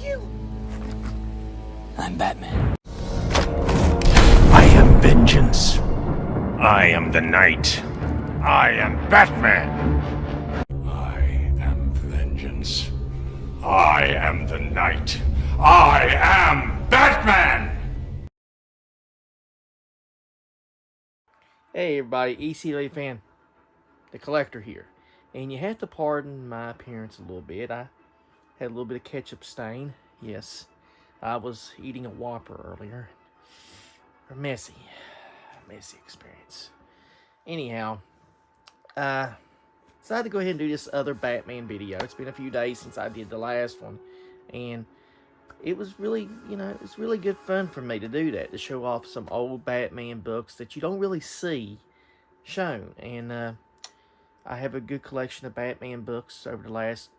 you? I'm Batman. I am vengeance. I am the night. I am Batman. I am vengeance. I am the night. I am Batman! Hey everybody, ECW fan, the collector here. And you have to pardon my appearance a little bit. I had a little bit of ketchup stain. Yes, I was eating a Whopper earlier. A messy experience. Anyhow, decided to go ahead and do this other Batman video. It's been a few days since I did the last one. And it was really, it was really good fun for me to do that. To show off some old Batman books that you don't really see shown. And I have a good collection of Batman books over the last,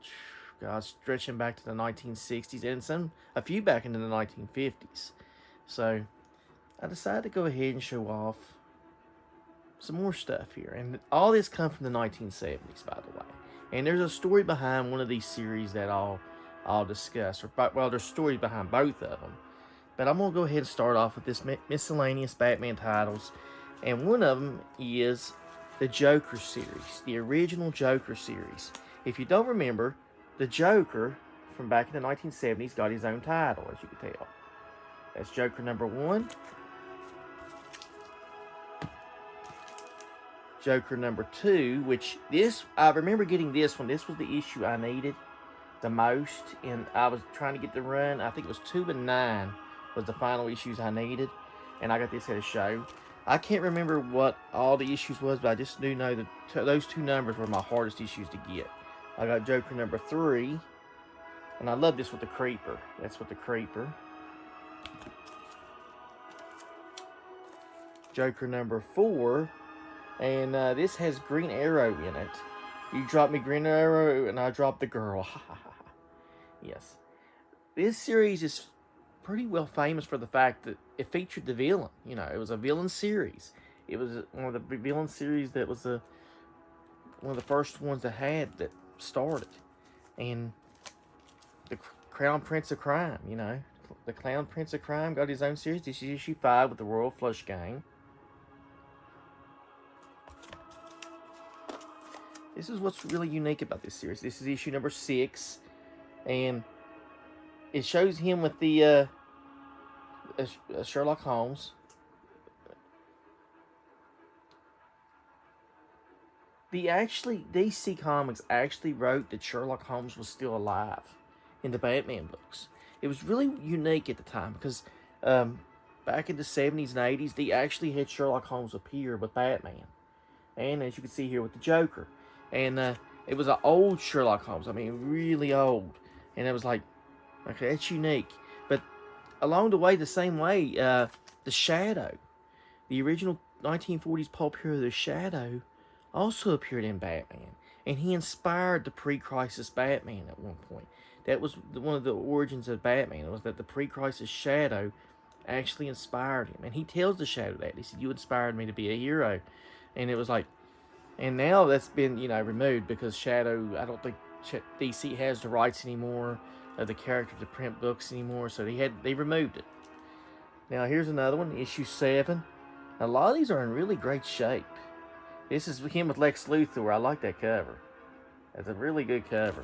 stretching back to the 1960s and a few back into the 1950s. So I decided to go ahead and show off some more stuff here. And all this comes from the 1970s, by the way. And there's a story behind one of these series that I'll discuss. Well, there's stories behind both of them. But I'm going to go ahead and start off with this miscellaneous Batman titles. And one of them is the Joker series, the original Joker series. If you don't remember, the Joker from back in the 1970s got his own title, as you can tell. That's Joker number 1. Joker number 2, which I remember getting this one. This was the issue I needed the most, and I was trying to get the run. I think it was 2 and 9 was the final issues I needed, and I got this at a show. I can't remember what all the issues was, but I just do know that those 2 numbers were my hardest issues to get. I got Joker number 3, and I love this with the Creeper. That's with the Creeper. Joker number 4, and this has Green Arrow in it. You drop me Green Arrow, and I drop the girl. Yes. This series is pretty well famous for the fact that it featured the villain. It was a villain series. It was one of the villain series that was one of the first ones that started. And the Crown Prince of Crime, the Clown Prince of Crime got his own series. This is issue 5 with the Royal Flush Gang. This is what's really unique about this series. This is issue number 6, and it shows him with the Sherlock Holmes. DC Comics actually wrote that Sherlock Holmes was still alive in the Batman books. It was really unique at the time because back in the 70s and 80s, they actually had Sherlock Holmes appear with Batman. And as you can see here with the Joker. And it was an old Sherlock Holmes. I mean, really old. And it was like, okay, that's unique. But along the way, the same way, the Shadow, the original 1940s pulp hero, the Shadow, also appeared in Batman. And he inspired the pre-crisis Batman at one point. That was one of the origins of Batman. Was that the pre-crisis Shadow actually inspired him. And he tells the Shadow that. He said, you inspired me to be a hero. And it was like, and now that's been, removed because Shadow, I don't think DC has the rights anymore of the character to print books anymore, so they removed it. Now here's another one, issue 7. A lot of these are in really great shape. This is him with Lex Luthor. I like that cover. That's a really good cover.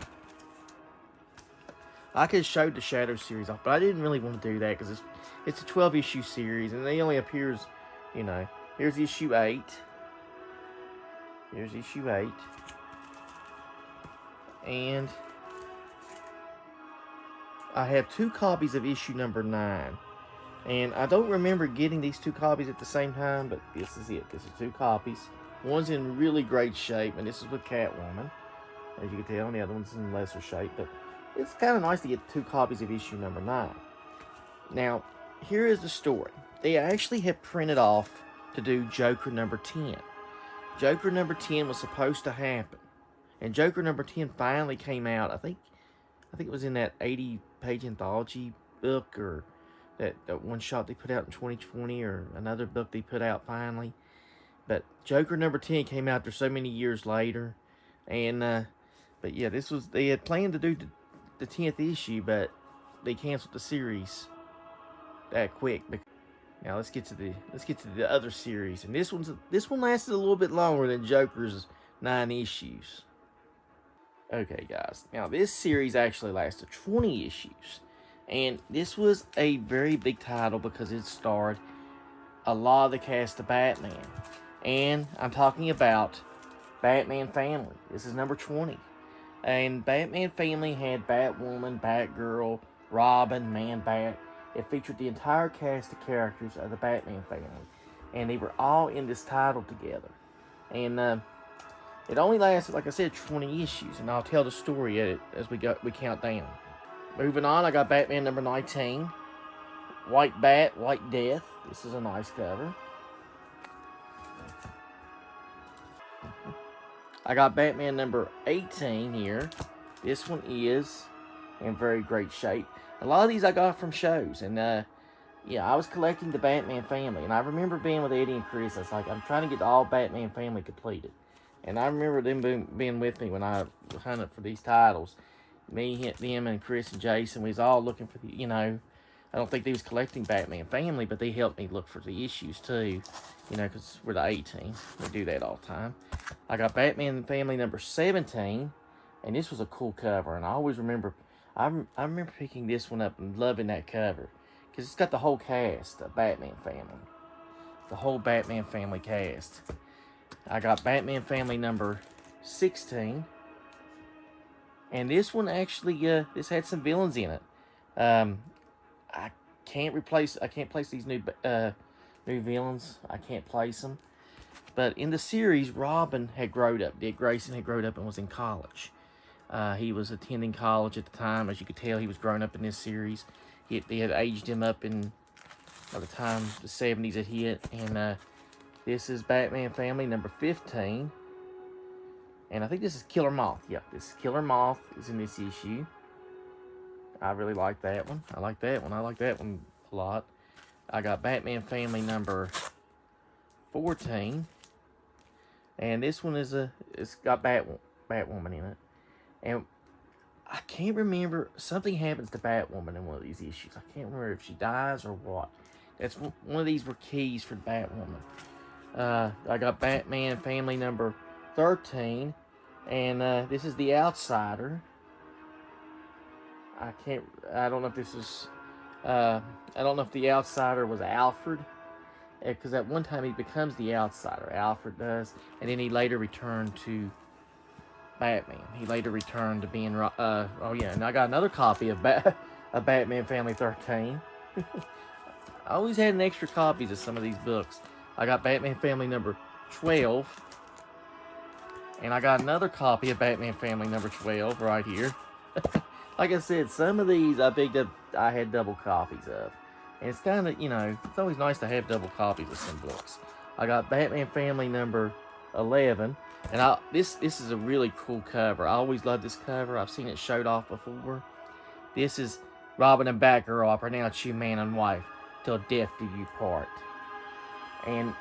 I could have showed the Shadow series off, but I didn't really want to do that because it's a 12-issue series, and they only appears, here's issue 8. Here's issue 8. And I have 2 copies of issue number 9. And I don't remember getting these 2 copies at the same time, but this is it. This is 2 copies. One's in really great shape, and this is with Catwoman. As you can tell, and the other one's in lesser shape. But it's kind of nice to get 2 copies of issue number 9. Now, here is the story. They actually have printed off to do Joker number 10. Joker number 10 was supposed to happen. And Joker number 10 finally came out. I think it was in that 80-page anthology book, or that one shot they put out in 2020, or another book they put out finally. But Joker number 10 came out there so many years later. And but yeah, they had planned to do the 10th issue, but they canceled the series that quick. Now let's get to the other series, and this one lasted a little bit longer than Joker's 9 issues. Okay, guys. Now this series actually lasted 20 issues, and this was a very big title because it starred a lot of the cast of Batman, and I'm talking about Batman Family. This is number 20. And Batman Family had Batwoman, Batgirl, Robin, Man-Bat. It featured the entire cast of characters of the Batman family. And they were all in this title together. And it only lasted, like I said, 20 issues. And I'll tell the story as we count down. Moving on, I got Batman number 19. White Bat, White Death. This is a nice cover. I got Batman number 18 here. This one is in very great shape. A lot of these I got from shows. And, yeah, I was collecting the Batman family. And I remember being with Eddie and Chris. I was like, I'm trying to get all Batman family completed. And I remember them being with me when I hunted for these titles. Me, them, and Chris and Jason, we was all looking for the, I don't think they was collecting Batman family, but they helped me look for the issues too. Because we're the 18. We do that all the time. I got Batman Family number 17, and this was a cool cover. And I always remember, I remember picking this one up and loving that cover because it's got the whole cast of Batman Family, the whole Batman Family cast. I got Batman Family number 16, and this one actually, this had some villains in it. I can't place these new villains. I can't place them. But in the series, Robin had grown up. Dick Grayson had grown up and was in college. He was attending college at the time. As you could tell, he was growing up in this series. They had aged him up by the time the 70s had hit. And this is Batman Family number 15. And I think this is Killer Moth. Yeah, this is Killer Moth is in this issue. I really like that one. I like that one. I like that one a lot. I got Batman Family number 14. And this one it's got Batwoman in it. And I can't remember, something happens to Batwoman in one of these issues. I can't remember if she dies or what. That's one of these were keys for Batwoman. I got Batman Family number 13. And this is The Outsider. I don't know if this is, I don't know if The Outsider was Alfred. Because at one time he becomes the Outsider. Alfred does. And then he later returned to Batman. He later returned to being... oh, yeah. And I got another copy of Batman Family 13. I always had an extra copies of some of these books. I got Batman Family number 12. And I got another copy of Batman Family number 12 right here. Like I said, some of these I picked up... I had double copies of. And it's kind of, it's always nice to have double copies of some books. I got Batman Family number 11. And this is a really cool cover. I always loved this cover. I've seen it showed off before. This is Robin and Batgirl. I pronounce you man and wife. Till death do you part. And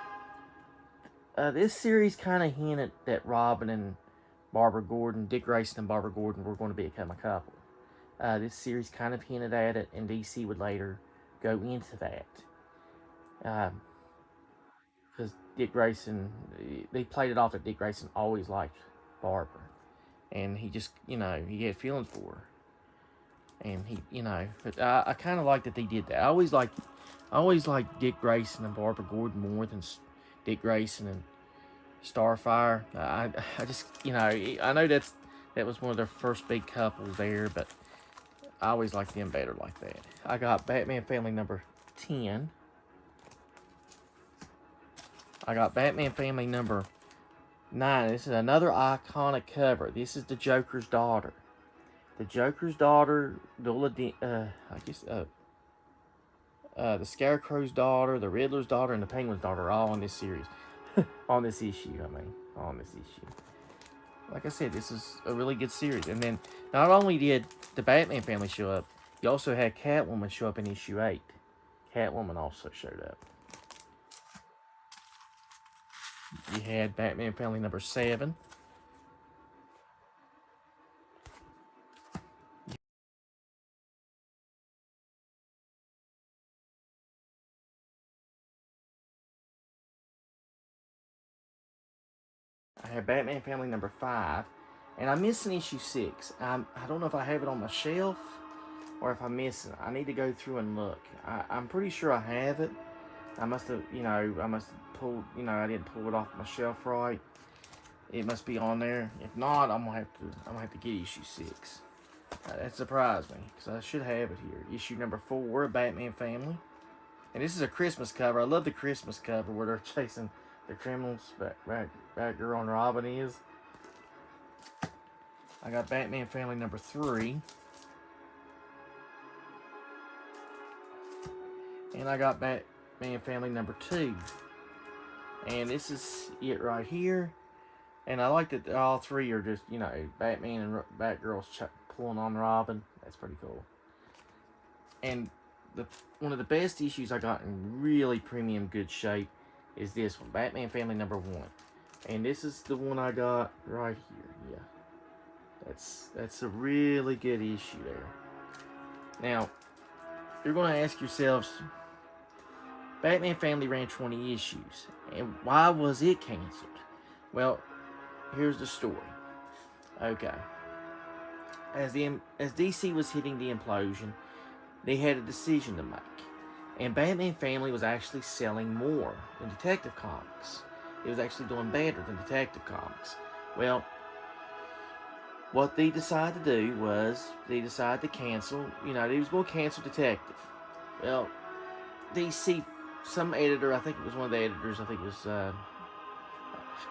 this series kind of hinted that Robin and Barbara Gordon, Dick Grayson and Barbara Gordon were going to become a couple. This series kind of hinted at it, and DC would later go into that. Because Dick Grayson, they played it off that Dick Grayson always liked Barbara. And he just, he had feelings for her. And but I kind of like that they did that. I always liked Dick Grayson and Barbara Gordon more than Dick Grayson and Starfire. I just, I know that was one of their first big couples there, but I always liked them better like that. I got Batman Family number 10. I got Batman Family number 9. This is another iconic cover. This is the Joker's daughter. The Joker's daughter, the Scarecrow's daughter, the Riddler's daughter, and the Penguin's daughter are all in this series. On this issue, on this issue. Like I said, this is a really good series. And then, not only did the Batman family show up, you also had Catwoman show up in issue 8. Catwoman also showed up. You had Batman Family number 7. have Batman Family number 5, and I'm missing issue 6. I don't know if I have it on my shelf or if I'm missing it. I need to go through and look. I'm pretty sure I have it. I must have, pulled, I didn't pull it off my shelf right. It must be on there. If not, I'm gonna have to get issue 6. That surprised me because I should have it here. Issue number 4, Batman Family, and this is a Christmas cover. I love the Christmas cover where they're chasing the criminals. Batgirl and Robin is. I got Batman Family number 3. And I got Batman Family number 2. And this is it right here. And I like that all 3 are just, Batman and Batgirl's pulling on Robin. That's pretty cool. And one of the best issues I got in really premium good shape is this one, Batman Family number 1. And this is the one I got right here. Yeah. That's a really good issue there. Now, you're going to ask yourselves, Batman Family ran 20 issues, and why was it canceled? Well, here's the story. Okay. As DC was hitting the implosion, they had a decision to make. And Batman Family was actually selling more than Detective Comics. It was actually doing better than Detective Comics. Well, what they decided to do was they decided to cancel, they was going to cancel Detective. Well, DC, some editor, I think it was one of the editors, I think it was, God,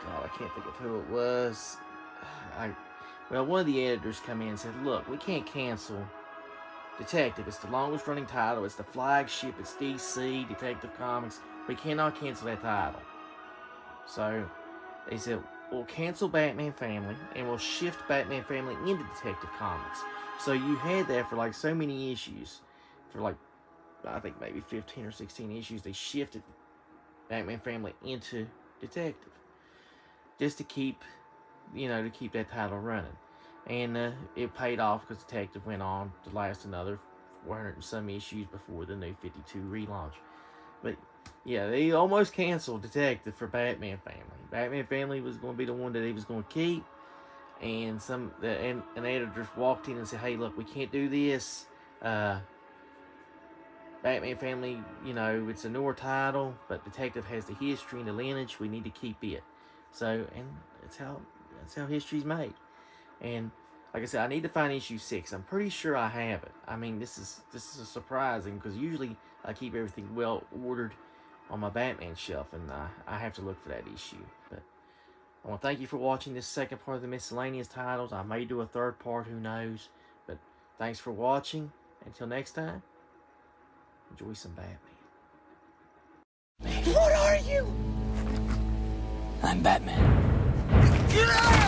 I can't think of who it was. One of the editors come in and said, look, we can't cancel Detective. It's the longest running title. It's the flagship. It's DC, Detective Comics. We cannot cancel that title. So they said, we'll cancel Batman Family and we'll shift Batman Family into Detective Comics. So you had that for like so many issues. For like, I think maybe 15 or 16 issues, they shifted Batman Family into Detective. Just to keep, that title running. And it paid off because Detective went on to last another 400 and some issues before the new 52 relaunch. But yeah, they almost canceled Detective for Batman Family. Batman Family was going to be the one that he was going to keep. And an editor walked in and said, hey, look, we can't do this. Batman Family, it's a newer title, but Detective has the history and the lineage. We need to keep it. So, and that's how history's made. And like I said, I need to find issue 6. I'm pretty sure I have it. I mean, this is surprising because usually I keep everything well ordered on my Batman shelf, and I have to look for that issue. But I want to thank you for watching this second part of the miscellaneous titles. I may do a third part, who knows? But thanks for watching. Until next time, enjoy some Batman. What are you? I'm Batman.